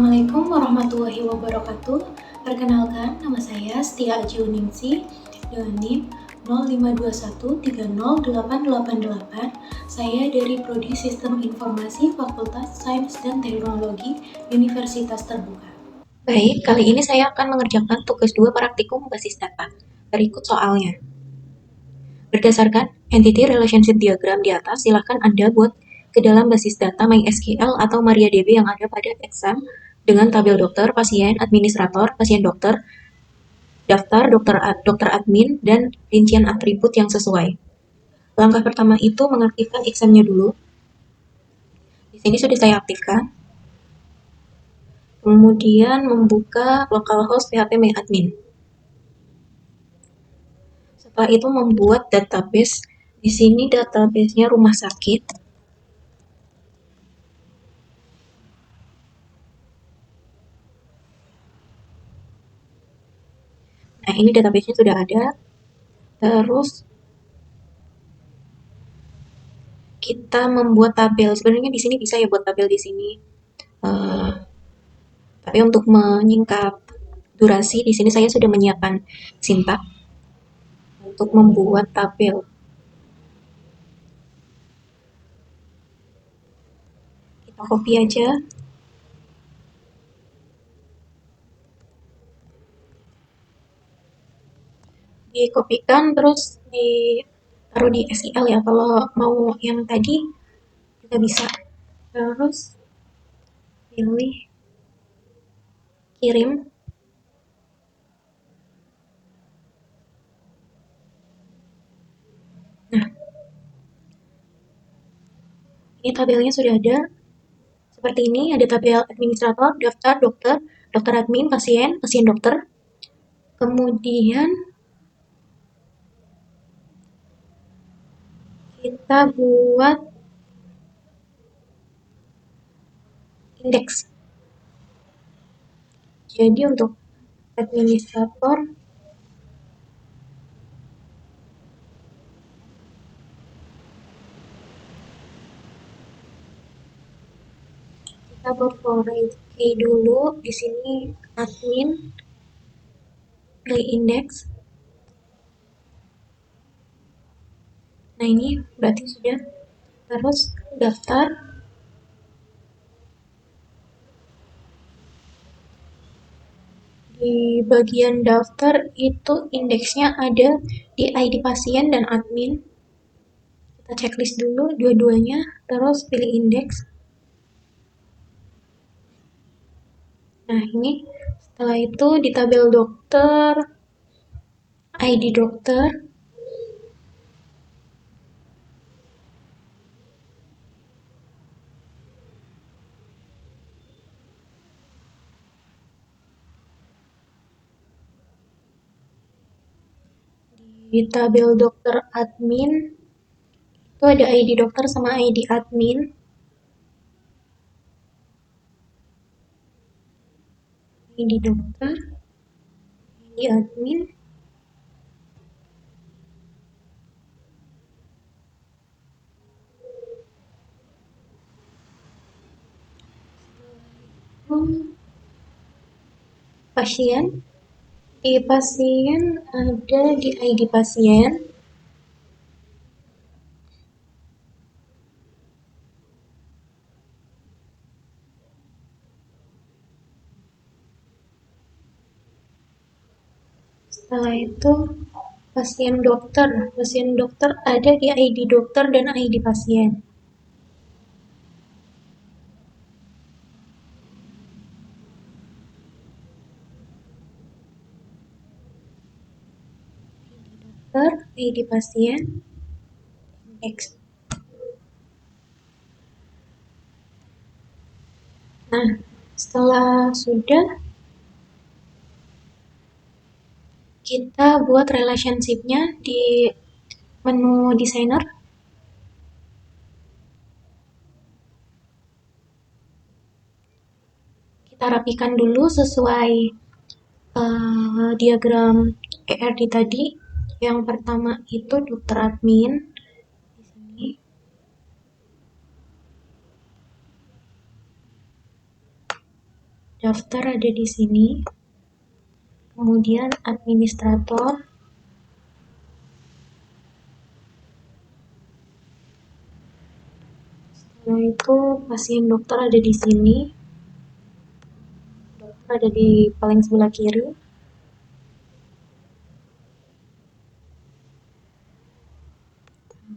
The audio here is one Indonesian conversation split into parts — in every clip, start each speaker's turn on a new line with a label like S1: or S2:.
S1: Assalamualaikum warahmatullahi wabarakatuh. Perkenalkan, nama saya Setia Aji Uningsi dengan NIM 0521308888. Saya dari Prodi Sistem Informasi Fakultas Sains dan Teknologi Universitas Terbuka. Baik, kali ini saya akan mengerjakan tugas 2 praktikum basis data. Berikut soalnya. Berdasarkan Entity Relationship Diagram di atas, silakan Anda buat ke dalam basis data MySQL atau MariaDB yang ada pada exam dengan tabel dokter, pasien, administrator, pasien dokter, daftar, dokter admin, dan rincian atribut yang sesuai. Langkah pertama itu mengaktifkan examnya dulu. Di sini sudah saya aktifkan. Kemudian membuka localhost phpMyAdmin. Setelah itu membuat database. Di sini database-nya rumah sakit. Nah, ini database-nya sudah ada. Terus kita membuat tabel. Sebenarnya di sini bisa ya buat tabel di sini. Tapi untuk menyingkat durasi, di sini saya sudah menyiapkan sintak untuk membuat tabel. Kita copy aja. Dikopikan terus ditaruh di SEL ya. Kalau mau yang tadi juga bisa. Terus pilih kirim. Nah, ini tabelnya sudah ada. Seperti ini, ada tabel administrator, daftar, dokter, dokter admin, pasien, pasien dokter. Kemudian kita buat indeks. Jadi untuk administrator kita buat forward key dulu. Di sini admin, pilih indeks. Nah, ini berarti sudah. Terus daftar. Di bagian daftar itu indeksnya ada di ID pasien dan admin. Kita checklist dulu dua-duanya, terus pilih indeks. Nah, ini setelah itu di tabel dokter, ID dokter, di tabel dokter admin itu ada ID dokter sama ID admin. ID dokter, ID admin. Pasien, di pasien ada di ID pasien. Setelah itu pasien dokter ada di ID dokter dan ID pasien. Dokter, ID pasien, indeks. Nah, setelah sudah, kita buat relationship-nya di menu designer. Kita rapikan dulu sesuai diagram ERD tadi. Yang pertama itu dokter admin. Di sini. daftar ada di sini, kemudian administrator, setelah itu pasien dokter ada di sini, dokter ada di paling sebelah kiri.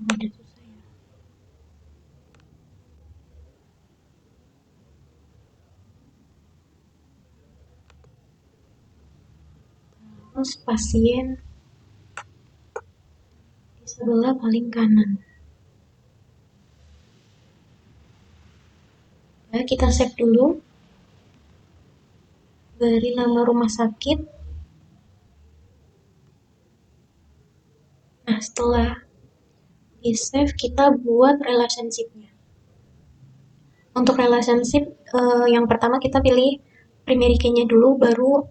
S1: Ada susah ya. Terus pasien di sebelah paling kanan. Nah, kita save dulu dari nama rumah sakit. Nah, setelah di save kita buat relationship-nya. Untuk relationship yang pertama kita pilih primary key-nya dulu, baru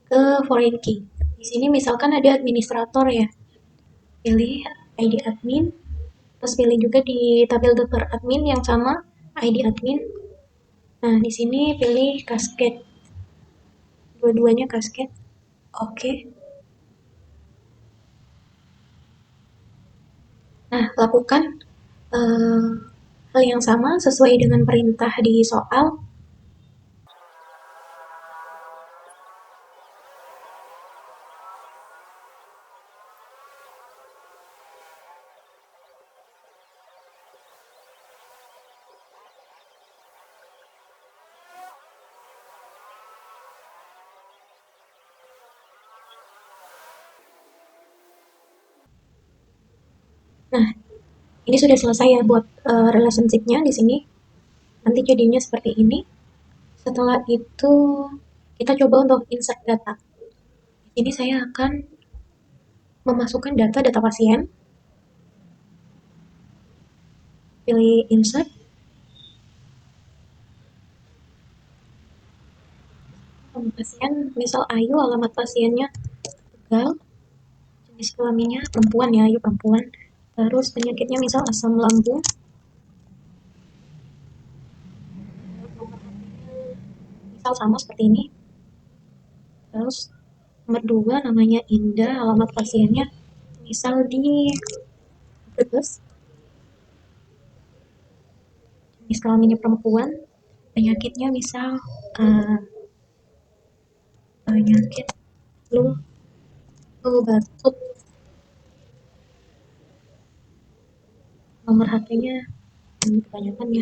S1: ke foreign key. Di sini misalkan ada administrator ya, pilih ID admin, terus pilih juga di tabel dokter admin yang sama ID admin. Nah, di sini pilih cascade, dua-duanya cascade. Oke. Nah, lakukan hal yang sama sesuai dengan perintah di soal. Nah, ini sudah selesai ya buat relationship-nya di sini. Nanti jadinya seperti ini. Setelah itu kita coba untuk insert data. Jadi saya akan memasukkan data pasien. Pilih insert. Nama pasien, misal Ayu, alamat pasiennya Tegal. Jenis kelaminnya perempuan ya, Ayu perempuan. Terus penyakitnya misal asam lambung. Misal sama seperti ini. Terus nomor 2 namanya Indah, alamat pasiennya misal di Brebes. Jenis kelaminnya perempuan, penyakitnya misal penyakit flu batuk. Nomor HP-nya kebanyakan ya,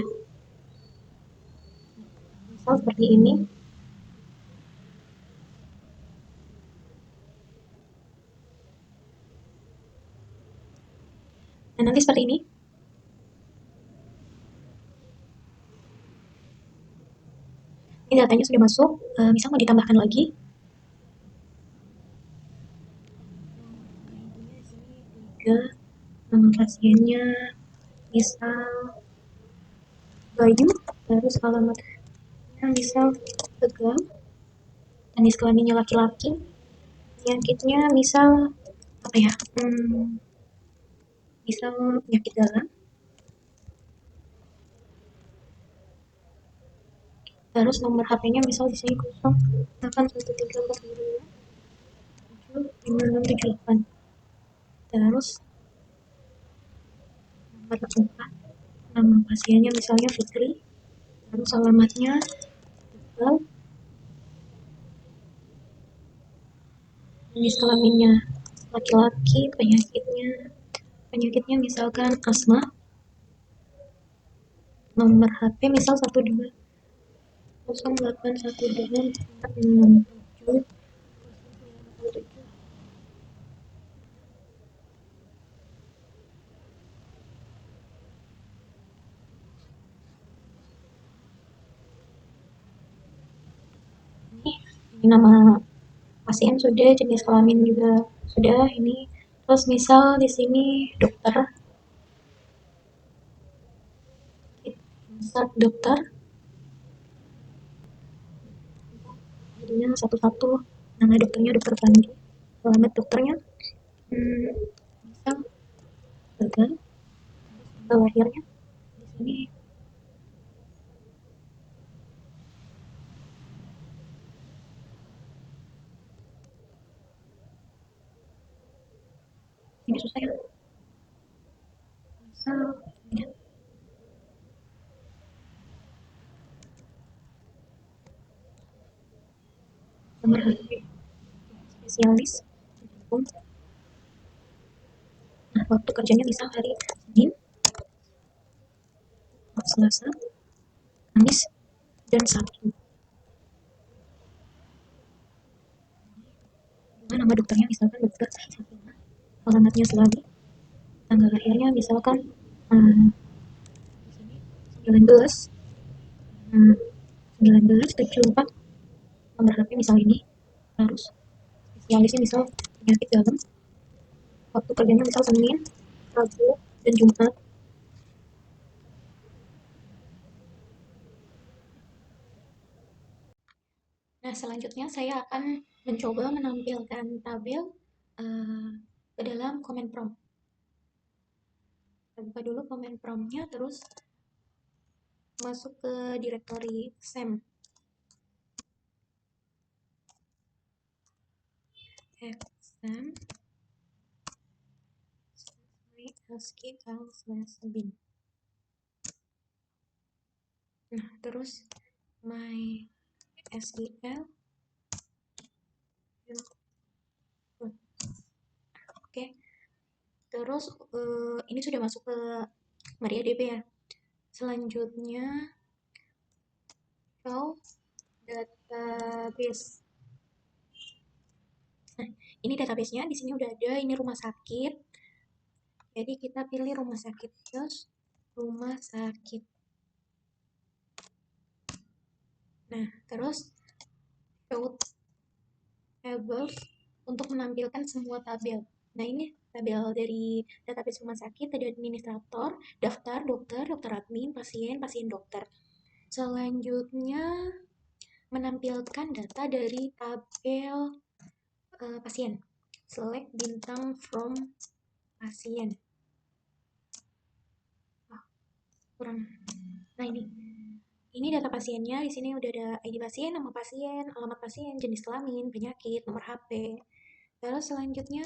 S1: misal seperti ini. Nah, nanti seperti ini. Ini datanya sudah masuk, misal mau ditambahkan lagi. Nama pasiennya misal Bayu, terus alamatnya misal Tegal, jenis kelaminnya laki-laki, penyakitnya misal apa ya, misal penyakit dalam. Terus nomor HP-nya misal di sini 081342765678. Terus nomor 4, nama pasiennya misalnya Fitri. Terus alamatnya Tegal, jenis kelaminnya laki-laki, penyakitnya misalkan asma. Nomor HP misal 1208124667. Ini nama pasien sudah, jenis kelamin juga sudah ini. Terus misal di sini dokter, insert dokter, jadinya satu-satu. Nama dokternya dokter Pandi, alamat dokternya misal Tegal, tanggal lahirnya di sini ini susah ya. Misal, ya, nomor HP spesialis, telepon. Nah, waktu kerjanya misal hari Senin, Selasa, Kamis, dan Sabtu. Nah, nama dokternya misalkan dokter Satina, alamatnya Seladi, tanggal lahirnya misalkan hmm, 19 hmm, 1974, nomor HP misal ini, harus spesialisnya misal penyakit dalam, waktu kerjanya misal Senin, Rabu, dan Jumat. Nah, selanjutnya saya akan mencoba menampilkan tabel uh, ke dalam comment prompt. Kita buka dulu comment promptnya, terus masuk ke directory SAM. XAM SQL/bin. Nah, terus my SQL. Oke, terus ini sudah masuk ke MariaDB ya. Selanjutnya show database. Nah, ini database-nya di sini udah ada, ini rumah sakit. Jadi kita pilih rumah sakit, terus rumah sakit. Nah, terus show tables untuk menampilkan semua tabel. Nah, ini tabel dari database rumah sakit, ada administrator, daftar, dokter, dokter admin, pasien, pasien dokter. Selanjutnya menampilkan data dari tabel pasien. Select bintang from pasien. Oh, kurang. Nah, ini data pasiennya. Di sini udah ada ID pasien, nama pasien, alamat pasien, jenis kelamin, penyakit, nomor HP. Lalu selanjutnya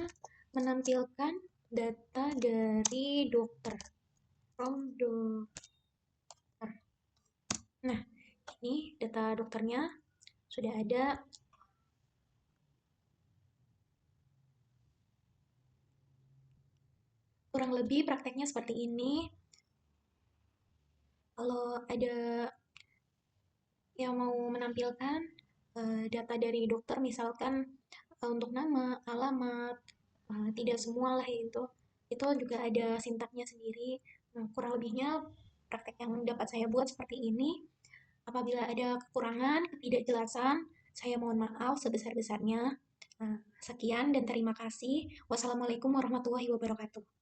S1: menampilkan data dari dokter, from dokter. Nah, ini data dokternya sudah ada. Kurang lebih prakteknya seperti ini. Kalau ada yang mau menampilkan data dari dokter, misalkan untuk nama, alamat, tidak semua lah itu juga ada sintaknya sendiri. Nah, kurang lebihnya praktek yang dapat saya buat seperti ini. Apabila ada kekurangan, ketidakjelasan, saya mohon maaf sebesar-besarnya. Sekian dan terima kasih. Wassalamualaikum warahmatullahi wabarakatuh.